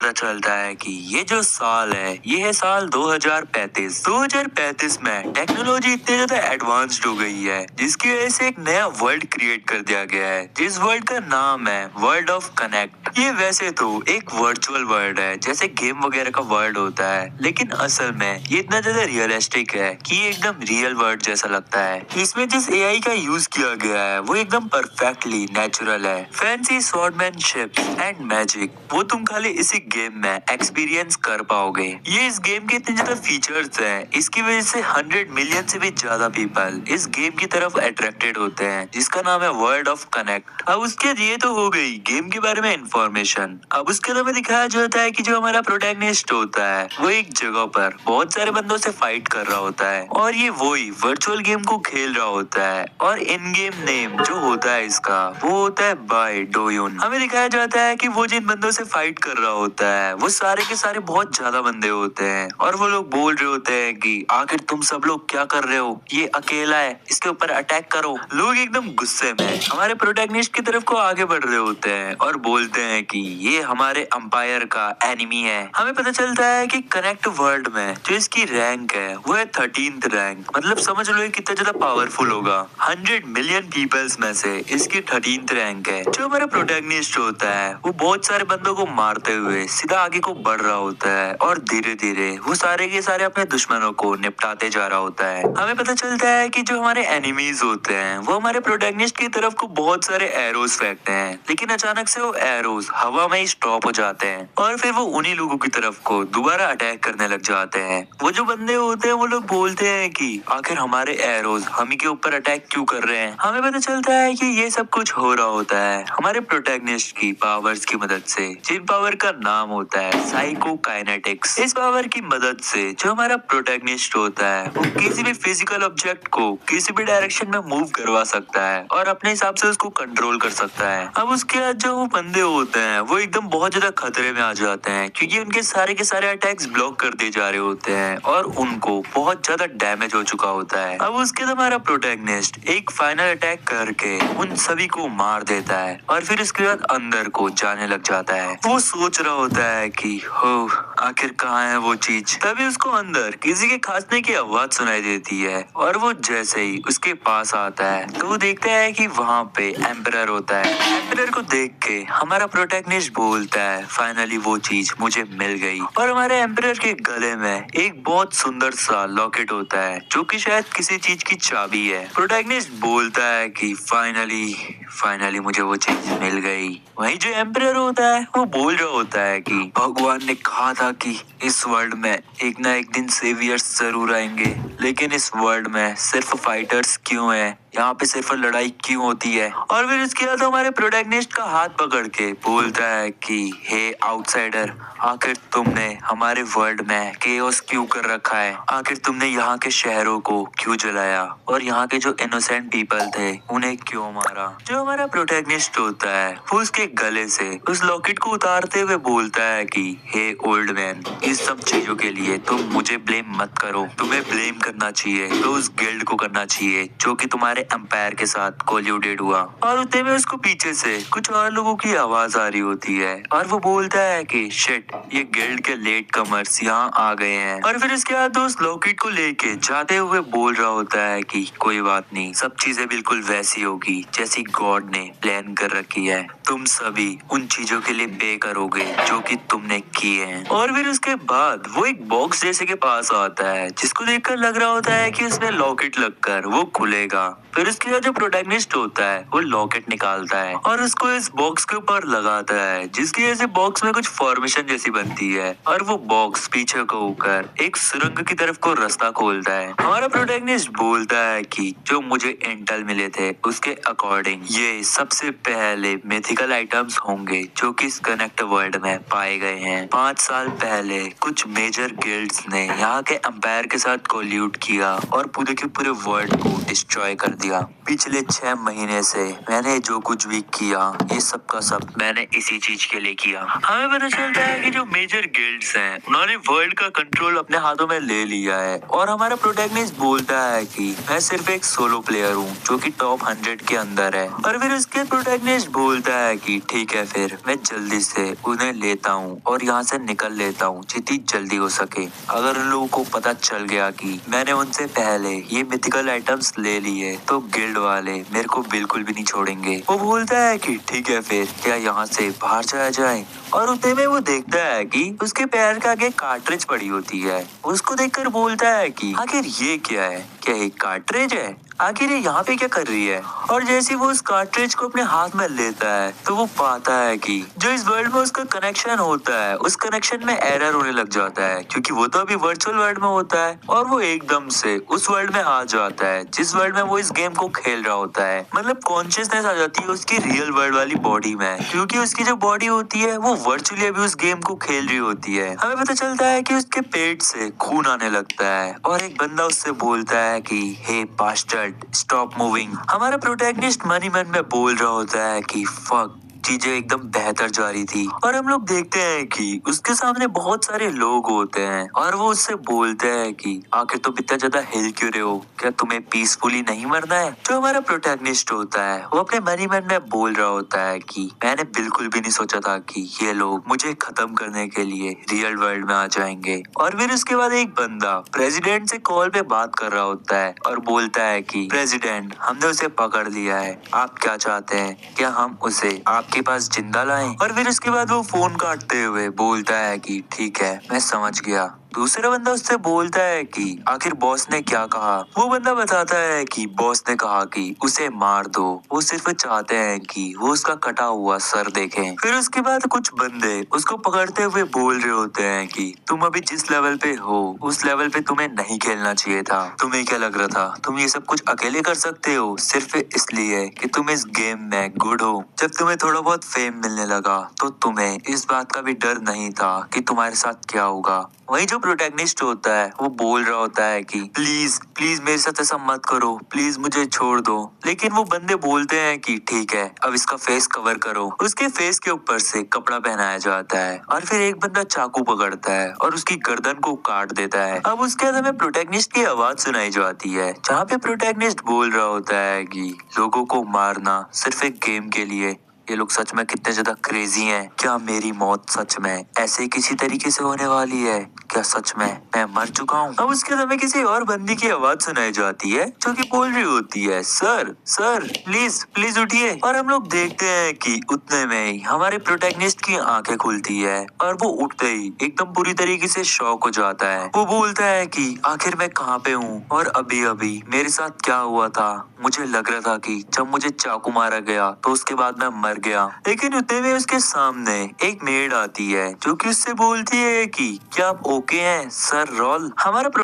पता चलता है कि ये जो साल है ये है साल 2035। 2035 में टेक्नोलॉजी इतनी ज्यादा एडवांस्ड हो गई है जिसकी वजह से एक नया वर्ल्ड क्रिएट कर दिया गया है जिस वर्ल्ड का नाम है वर्ल्ड ऑफ कनेक्ट। ये वैसे तो एक वर्चुअल वर्ल्ड है जैसे गेम वगैरह का वर्ल्ड होता है, लेकिन असल में ये इतना ज्यादा रियलिस्टिक है कि ये एकदम रियल वर्ल्ड जैसा लगता है। इसमें जिस एआई का यूज किया गया है वो एकदम परफेक्टली नेचुरल है। फैंसी स्वॉर्डमैनशिप एंड मैजिक वो तुम खाली इसी गेम में एक्सपीरियंस कर पाओगे। ये इस गेम के इतने ज्यादा फीचर्स हैं, इसकी वजह से 100 मिलियन से भी ज्यादा पीपल इस गेम की तरफ अट्रैक्टेड होते हैं जिसका नाम है वर्ल्ड ऑफ कनेक्ट। अब उसके ये तो हो गई गेम के बारे में इंफॉर्मेशन। अब उसके अंदर में दिखाया जाता है कि जो हमारा प्रोटैगनिस्ट होता है वो एक जगह पर बहुत सारे बंदों से फाइट कर रहा होता है और ये वही वर्चुअल गेम को खेल रहा होता है और इन गेम नेम जो होता है इसका वो होता है बाय डोयुन। हमें दिखाया जाता है कि वो जिन बंदों से फाइट कर रहा होता है वो सारे के सारे बहुत ज्यादा बंदे होते हैं और वो लोग बोल रहे होते हैं कि आखिर तुम सब लोग क्या कर रहे हो, ये अकेला है, इसके ऊपर अटैक करो। लोग एकदम गुस्से में हमारे प्रोटैगनिस्ट की तरफ को आगे बढ़ रहे होते हैं और बोलते हैं कि ये हमारे अंपायर का एनिमी है। हमें पता चलता है कि कनेक्ट वर्ल्ड में जो इसकी रैंक है वो है 13th रैंक। मतलब समझ लो ये कितना ज्यादा पावरफुल होगा। 100 मिलियन पीपल्स में से इसकी 13th रैंक है। जो हमारा प्रोटैगनिस्ट होता है वो बहुत सारे बंदों को मारते हुए सीधा आगे को बढ़ रहा होता है और धीरे धीरे वो सारे के सारे अपने दुश्मनों को निपटाते जा रहा होता है। हमें पता चलता है कि जो हमारे एनिमीज होते हैं वो हमारे प्रोटैगनिस्ट की तरफ को बहुत सारे एरोज फेंकते हैं, लेकिन अचानक से वो एरोज हवा में ही स्टॉप हो जाते हैं और फिर वो उन्हीं लोगों की तरफ को दोबारा अटैक करने लग जाते हैं। वो जो बंदे होते हैं वो लोग बोलते हैं कि आखिर हमारे एरोज हम ही के ऊपर अटैक क्यों कर रहे हैं। हमें पता चलता है कि ये सब कुछ हो रहा होता है हमारे प्रोटैगनिस्ट की पावर्स की मदद से, जिन पावर का नाम होता है साइकोकाइनेटिक्स। इस पावर की मदद से जो हमारा प्रोटैगनिस्ट होता है वो किसी भी फिजिकल ऑब्जेक्ट को किसी भी डायरेक्शन में मूव करवा सकता है और अपने हिसाब से उसको कंट्रोल कर सकता है। अब उसके बाद जो वो बंदे होते हैं वो एकदम बहुत ज्यादा खतरे में आ जाते हैं क्योंकि उनके सारे के सारे अटैक्स ब्लॉक कर दिए जा रहे होते हैं और उनको बहुत ज्यादा डैमेज हो चुका होता है। अब उसके बाद हमारा प्रोटैगनिस्ट एक फाइनल अटैक करके उन सभी को मार देता है और फिर उसके बाद अंदर को जाने लग जाता है। वो सोच रहा होता है कि हो आखिर कहाँ है वो चीज। तभी उसको अंदर किसी के खांसने की आवाज सुनाई देती है और वो जैसे ही उसके पास आता है तो वो देखता है कि वहाँ पे एम्परर होता है। एम्परर को देख के हमारा प्रोटैगनिस्ट बोलता है फाइनली वो चीज मुझे मिल गई और हमारे एम्परर के गले में एक बहुत सुंदर सा लॉकेट होता है जो कि शायद किसी चीज की चाबी है। प्रोटैगनिस्ट बोलता है कि फाइनली मुझे वो चीज मिल गई। वहीं जो एम्परर होता है वो बोल रहा होता है कि भगवान ने कहा था कि इस वर्ल्ड में एक ना एक दिन सेवियर्स जरूर आएंगे, लेकिन इस वर्ल्ड में सिर्फ फाइटर्स क्यों हैं, यहाँ पे सिर्फ लड़ाई क्यों होती है। और फिर इसके बाद हमारे प्रोटैगनिस्ट का हाथ पकड़ के बोलता है कि हे आउटसाइडर, आखिर तुमने हमारे वर्ल्ड में केओस क्यों कर रखा है, आखिर तुमने यहाँ के शहरों को क्यों जलाया और यहाँ के जो इनोसेंट पीपल थे उन्हें क्यों मारा। जो हमारा प्रोटैगनिस्ट होता है वो उसके गले से उस लॉकेट को उतारते हुए बोलता है कि हे ओल्ड मैन, इस सब चीजों के लिए तुम मुझे ब्लेम मत करो। तुम्हें ब्लेम करना चाहिए तो उस गिल्ड को करना चाहिए जो कि तुम्हारे एम्पायर के साथ कोल्यूडेड हुआ। और उतने में उसको पीछे से कुछ और लोगों की आवाज आ रही होती है और वो बोलता है कि शिट, ये गिल्ड के लेट कमर्स यहाँ आ गए हैं। और फिर इसके बाद उस लॉकेट को लेके जाते हुए बोल रहा होता है कि कोई बात नहीं, सब चीजें बिल्कुल वैसी होगी जैसी गॉड ने प्लान कर रखी है। तुम सभी उन चीजों के लिए पे करोगे जो कि तुमने किए हैं। और फिर उसके बाद वो एक बॉक्स जैसे के पास आता है जिसको देखकर लग रहा होता है कि उसमें लॉकेट लगकर वो खुलेगा। फिर उसके बाद जो प्रोटैगनिस्ट होता है वो लॉकेट निकालता है और उसको इस बॉक्स के ऊपर लगाता है जिसकी वजह से बॉक्स में कुछ फॉर्मेशन जैसी बनती है और वो बॉक्स पीछे को होकर एक सुरंग की तरफ को रास्ता खोलता है। हमारा प्रोटैगनिस्ट बोलता है कि जो मुझे इंटेल मिले थे उसके अकॉर्डिंग ये सबसे पहले मिथिकल आइटम्स होंगे जो कि इस कनेक्ट वर्ल्ड में पाए गए हैं। 5 साल पहले कुछ मेजर गिल्ड्स ने यहाँ के एम्पायर के साथ कोल्यूट किया और पूरे के पूरे वर्ल्ड को डिस्ट्रॉय कर दिया। पिछले 6 महीने से मैंने जो कुछ भी किया ये सब का सब मैंने इसी चीज के लिए किया। हमें पता चलता है कि जो मेजर गिल्ड्स हैं उन्होंने वर्ल्ड का कंट्रोल अपने हाथों में ले लिया है और हमारा प्रोटैगनिस्ट बोलता है कि मैं सिर्फ एक सोलो प्लेयर हूँ जो कि टॉप 100 के अंदर है। और फिर उसके प्रोटैगनिस्ट बोलता है कि ठीक है फिर मैं जल्दी से उन्हें लेता हूँ और यहाँ से निकल लेता हूँ जितनी जल्दी हो सके। अगर उन लोगों को पता चल गया कि मैंने उनसे पहले ये मिथिकल आइटम्स ले लिए तो गिल्ड वाले मेरे को बिल्कुल भी नहीं छोड़ेंगे। वो बोलता है कि ठीक है फिर क्या यहाँ से बाहर जाया जाए। और उतने में वो देखता है कि उसके पैर के आगे कार्ट्रिज पड़ी होती है। उसको देखकर बोलता है कि आखिर ये क्या है, क्या एक कार्ट्रिज है, आखिर ये यहाँ पे क्या कर रही है। और जैसे वो उस कार्ट्रिज को अपने हाथ में लेता है तो वो पाता है कि जो इस वर्ल्ड में उसका कनेक्शन होता है उस कनेक्शन में एरर होने लग जाता है क्योंकि वो तो अभी वर्चुअल वर्ल्ड में होता है और वो एकदम से उस वर्ल्ड में आ जाता है जिस वर्ल्ड में वो इस गेम को खेल रहा होता है। मतलब कॉन्शियसनेस आ जाती है उसकी रियल वर्ल्ड वाली बॉडी में क्योंकि उसकी जो बॉडी होती है वो वर्चुअली अभी उस गेम को खेल रही होती है। हमें पता चलता है कि उसके पेट से खून आने लगता है और एक बंदा उससे बोलता है कि हे बास्टर्ड स्टॉप मूविंग। हमारा प्रोटैगनिस्ट मन ही मन में बोल रहा होता है कि फक चीजें एकदम बेहतर जा रही थी। और हम लोग देखते हैं कि उसके सामने बहुत सारे लोग होते हैं और वो उससे बोलते हैं कि आखिर तुम इतना ज्यादा हिल क्यों रहे हो, क्या तुम्हें पीसफुली नहीं मरना है। जो हमारा प्रोटैगनिस्ट होता है वो अपने मन ही मन में बोल रहा होता है कि मैंने बिल्कुल भी नहीं सोचा था कि ये लोग मुझे खत्म करने के लिए रियल वर्ल्ड में आ जाएंगे। और फिर उसके बाद एक बंदा प्रेसिडेंट से कॉल पे बात कर रहा होता है और बोलता है कि प्रेसिडेंट हमने उसे पकड़ लिया है, आप क्या चाहते हैं, क्या हम उसे आपके पास जिंदा लाएं। और फिर उसके बाद वो फोन काटते हुए बोलता है कि ठीक है मैं समझ गया। दूसरा बंदा उससे बोलता है कि आखिर बॉस ने क्या कहा। वो बंदा बताता है कि बॉस ने कहा कि उसे मार दो, वो सिर्फ चाहते हैं कि वो उसका कटा हुआ सर देखें। फिर उसके बाद कुछ बंदे उसको पकड़ते हुए बोल रहे होते हैं कि तुम अभी जिस लेवल पे हो उस लेवल पे तुम्हें नहीं खेलना चाहिए था। तुम्हें क्या लग रहा था तुम ये सब कुछ अकेले कर सकते हो सिर्फ इसलिए कि तुम इस गेम में गुड हो। जब तुम्हें थोड़ा बहुत फेम मिलने लगा तो तुम्हें इस बात का भी डर नहीं था कि तुम्हारे साथ क्या होगा। वही जो प्रोटैगनिस्ट होता है वो बोल रहा होता है कि प्लीज प्लीज मेरे साथ ऐसा मत करो, प्लीज मुझे छोड़ दो। लेकिन वो बंदे बोलते हैं कि ठीक है अब इसका फेस कवर करो। उसके फेस के ऊपर से कपड़ा पहनाया जाता है और फिर एक बंदा चाकू पकड़ता है और उसकी गर्दन को काट देता है। अब उसके बाद हमें प्रोटैगनिस्ट की आवाज सुनाई जाती है जहाँ पे प्रोटैगनिस्ट बोल रहा होता है कि लोगों को मारना सिर्फ एक गेम के लिए, ये लोग सच में कितने ज्यादा क्रेजी हैं। क्या मेरी मौत सच में ऐसे ही किसी तरीके से होने वाली है, क्या सच में मैं मर चुका हूँ। अब उसके बाद हमें किसी और बंदी की आवाज सुनाई जाती है जो कि बोल रही होती है सर सर प्लीज प्लीज उठिए। और हम लोग देखते हैं कि उतने में ही हमारे प्रोटैगनिस्ट की आंखें खुलती है और वो उठते ही एकदम पूरी तरीके से शॉक हो जाता है। वो बोलता है कि आखिर मैं कहाँ पे हूँ और अभी अभी मेरे साथ क्या हुआ था। मुझे लग रहा था कि जब मुझे चाकू मारा गया तो उसके बाद मैं मर गया। लेकिन उतने में उसके सामने एक मेड आती है जो कि उससे बोलती है कि क्या आप ओके हैं सर रॉल। हमारा